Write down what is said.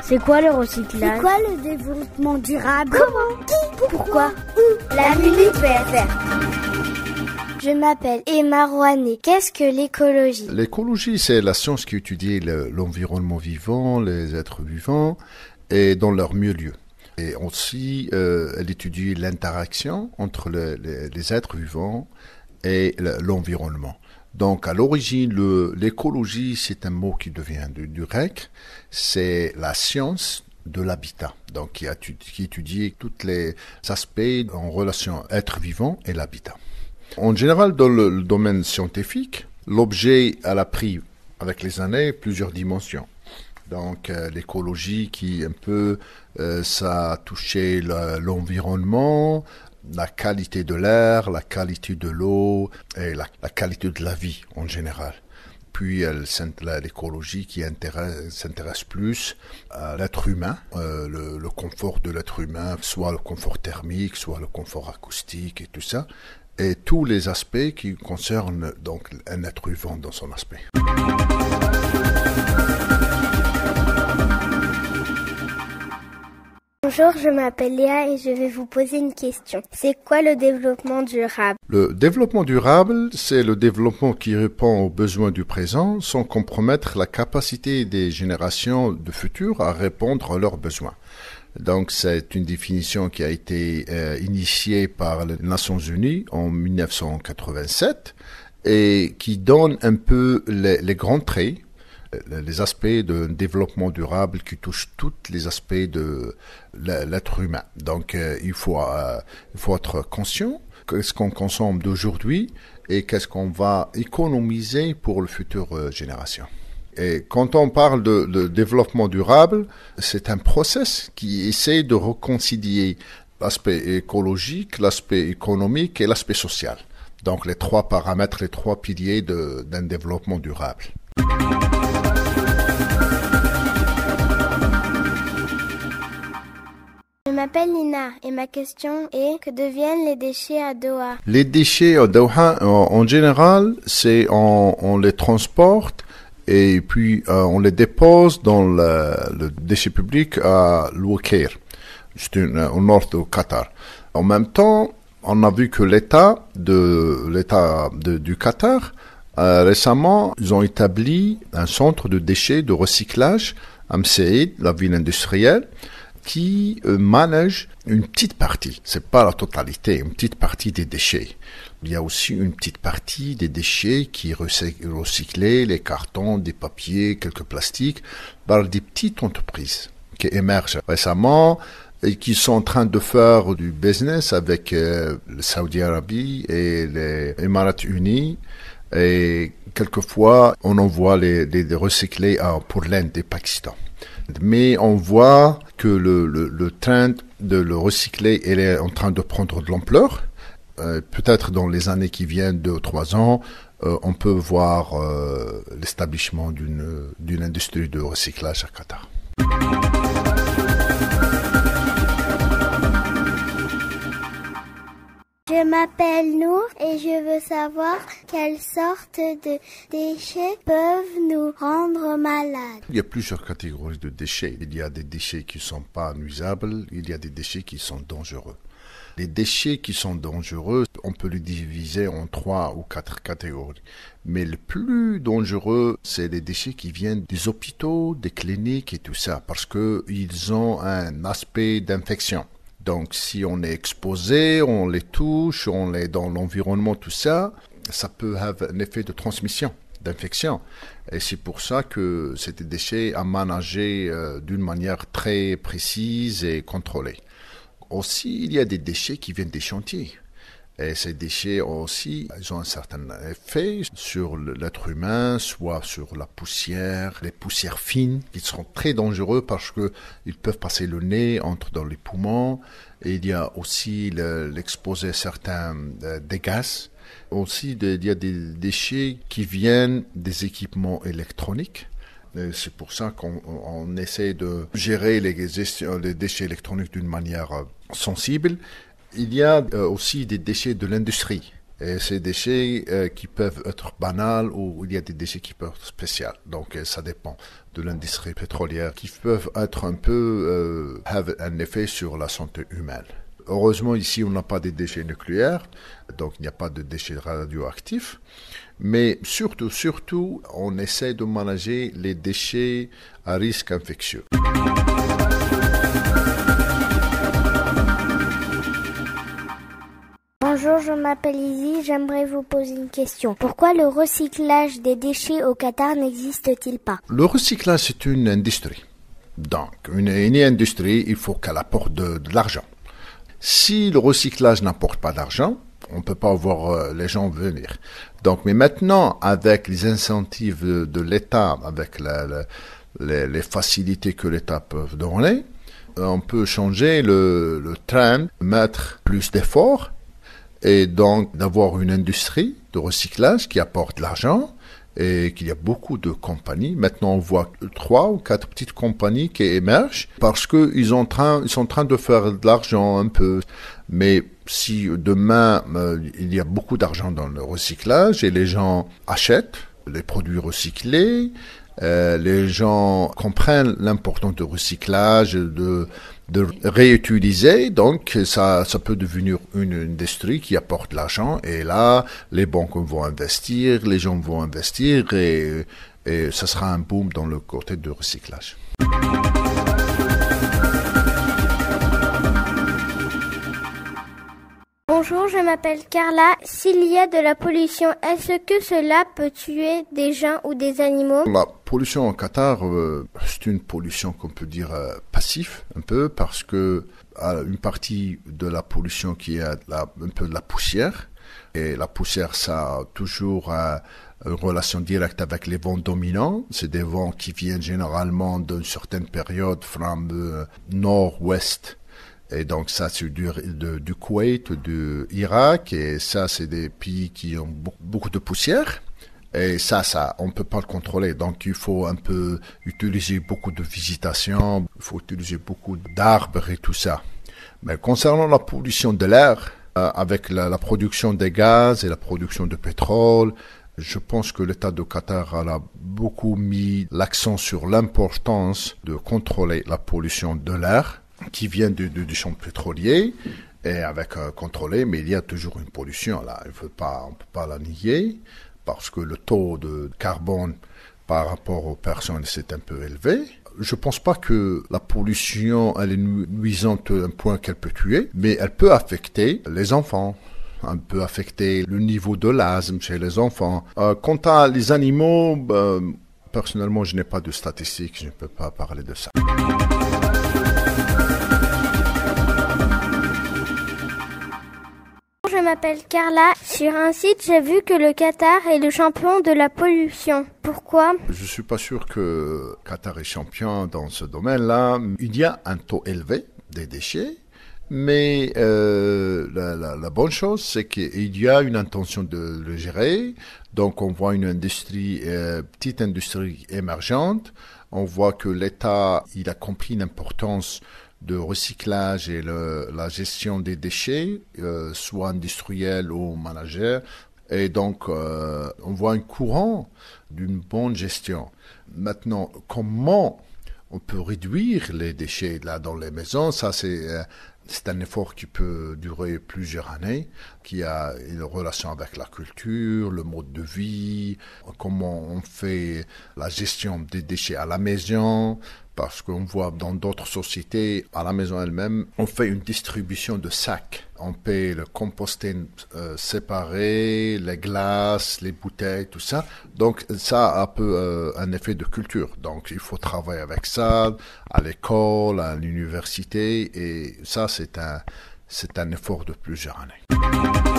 C'est quoi le recyclage? C'est quoi le développement durable? Comment? Qui? Pourquoi? Où? La Minute PFR. Je m'appelle Emma Rouanet. Qu'est-ce que l'écologie? L'écologie, c'est la science qui étudie l'environnement vivant, les êtres vivants, et dans leur milieu. Et aussi, elle étudie l'interaction entre les êtres vivants et l'environnement. Donc, à l'origine, l'écologie, c'est un mot qui devient du grec. C'est la science de l'habitat. Donc, qui étudie tous les aspects en relation être vivant et l'habitat. En général, dans le domaine scientifique, l'objet a pris, avec les années, plusieurs dimensions. Donc, l'écologie qui, un peu, ça a touché l'environnement, la qualité de l'air, la qualité de l'eau et la qualité de la vie en général. Puis l'écologie qui s'intéresse plus à l'être humain, le confort de l'être humain, soit le confort thermique, soit le confort acoustique et tout ça, et tous les aspects qui concernent donc un être vivant dans son aspect. Bonjour, je m'appelle Léa et je vais vous poser une question. C'est quoi le développement durable? Le développement durable, c'est le développement qui répond aux besoins du présent sans compromettre la capacité des générations de futur à répondre à leurs besoins. Donc, c'est une définition qui a été initiée par les Nations Unies en 1987 et qui donne un peu les grands traits, les aspects de développement durable qui touchent tous les aspects de l'être humain. Donc, il faut être conscient de ce qu'on consomme d'aujourd'hui et qu'est-ce qu'on va économiser pour les futures générations. Et quand on parle de développement durable, c'est un process qui essaie de réconcilier l'aspect écologique, l'aspect économique et l'aspect social. Donc, les trois paramètres, les trois piliers d'un développement durable. Je m'appelle Nina et ma question est que deviennent les déchets à Doha? Les déchets à Doha, en général, on les transporte et puis on les dépose dans le déchet public à l'Uqair, au nord du Qatar. En même temps, on a vu que l'État du Qatar, récemment, ils ont établi un centre de déchets de recyclage à Msaïd, la ville industrielle, qui manage une petite partie, c'est pas la totalité, une petite partie des déchets. Il y a aussi une petite partie des déchets qui recyclés, les cartons, des papiers, quelques plastiques, par des petites entreprises qui émergent récemment et qui sont en train de faire du business avec le Saudi Arabie et les Émirats Unis. Et quelquefois, on envoie les recyclés pour l'Inde et le Pakistan. Mais on voit que le trend de le recycler est en train de prendre de l'ampleur. Peut-être dans les années qui viennent, 2 ou 3 ans, on peut voir l'établissement d'une industrie de recyclage à Qatar. Je m'appelle Nour et je veux savoir quelles sortes de déchets peuvent nous rendre malades. Il y a plusieurs catégories de déchets. Il y a des déchets qui ne sont pas nuisables, il y a des déchets qui sont dangereux. Les déchets qui sont dangereux, on peut les diviser en 3 ou 4 catégories. Mais le plus dangereux, c'est les déchets qui viennent des hôpitaux, des cliniques et tout ça, parce qu'ils ont un aspect d'infection. Donc, si on est exposé, on les touche, on est dans l'environnement, tout ça, ça peut avoir un effet de transmission, d'infection. Et c'est pour ça que c'est des déchets à manager d'une manière très précise et contrôlée. Aussi, il y a des déchets qui viennent des chantiers. Et ces déchets aussi, ils ont un certain effet sur l'être humain, soit sur la poussière, les poussières fines, qui sont très dangereux parce qu'ils peuvent passer le nez, entrent dans les poumons. Et il y a aussi l'exposé à certains des gaz. Aussi, il y a des déchets qui viennent des équipements électroniques. C'est pour ça qu'on essaie de gérer les déchets électroniques d'une manière sensible. Il y a aussi des déchets de l'industrie. Et c'est des déchets qui peuvent être banals ou il y a des déchets qui peuvent être spéciaux. Donc ça dépend de l'industrie pétrolière qui peuvent être un peu have un effet sur la santé humaine. Heureusement, ici, on n'a pas de déchets nucléaires, donc il n'y a pas de déchets radioactifs. Mais surtout, on essaie de manager les déchets à risque infectieux. Bonjour, je m'appelle Izzy, j'aimerais vous poser une question. Pourquoi le recyclage des déchets au Qatar n'existe-t-il pas? Le recyclage, c'est une industrie. Donc, une industrie, il faut qu'elle apporte de l'argent. Si le recyclage n'apporte pas d'argent, on ne peut pas voir les gens venir. Donc, mais maintenant, avec les incentives de l'État, avec les facilités que l'État peut donner, on peut changer le trend, mettre plus d'efforts et donc d'avoir une industrie de recyclage qui apporte de l'argent et qu'il y a beaucoup de compagnies. Maintenant, on voit 3 ou 4 petites compagnies qui émergent parce qu'ils sont en train de faire de l'argent un peu. Mais si demain, il y a beaucoup d'argent dans le recyclage et les gens achètent les produits recyclés, les gens comprennent l'importance du recyclage, de réutiliser, donc ça peut devenir une industrie qui apporte de l'argent et là, les banques vont investir, les gens vont investir et ça sera un boom dans le côté de recyclage. Bonjour, je m'appelle Carla. S'il y a de la pollution, est-ce que cela peut tuer des gens ou des animaux? La pollution au Qatar, c'est une pollution qu'on peut dire passive, un peu, parce que une partie de la pollution qui est un peu de la poussière, et la poussière, ça a toujours une relation directe avec les vents dominants. C'est des vents qui viennent généralement d'une certaine période, from nord-ouest. Et donc ça, c'est du Koweït, du Irak, et ça, c'est des pays qui ont beaucoup de poussière. Et ça, on peut pas le contrôler. Donc il faut un peu utiliser beaucoup de végétation, il faut utiliser beaucoup d'arbres et tout ça. Mais concernant la pollution de l'air, avec la production des gaz et la production de pétrole, je pense que l'État de Qatar a beaucoup mis l'accent sur l'importance de contrôler la pollution de l'air qui vient du champ pétrolier et avec contrôlé, mais il y a toujours une pollution là. On peut pas la nier parce que le taux de carbone par rapport aux personnes c'est un peu élevé. Je pense pas que la pollution elle est nuisante à un point qu'elle peut tuer, mais elle peut affecter les enfants. Elle peut affecter le niveau de l'asthme chez les enfants. Quant à les animaux, personnellement, je n'ai pas de statistiques, je ne peux pas parler de ça. Je m'appelle Carla. Sur un site, j'ai vu que le Qatar est le champion de la pollution. Pourquoi? Je suis pas sûr que Qatar est champion dans ce domaine-là. Il y a un taux élevé des déchets, mais la bonne chose, c'est qu'il y a une intention de le gérer. Donc, on voit une industrie, petite industrie émergente. On voit que l'État, il a compris l'importance de recyclage et la gestion des déchets, soit industriels ou managers. Et donc, on voit un courant d'une bonne gestion. Maintenant, comment on peut réduire les déchets là dans les maisons? Ça, c'est un effort qui peut durer plusieurs années, qui a une relation avec la culture, le mode de vie, comment on fait la gestion des déchets à la maison, parce qu'on voit dans d'autres sociétés, à la maison elle-même, on fait une distribution de sacs. On paye le composting séparé, les glaces, les bouteilles, tout ça. Donc ça a un peu un effet de culture. Donc il faut travailler avec ça à l'école, à l'université, et ça c'est un effort de plusieurs années.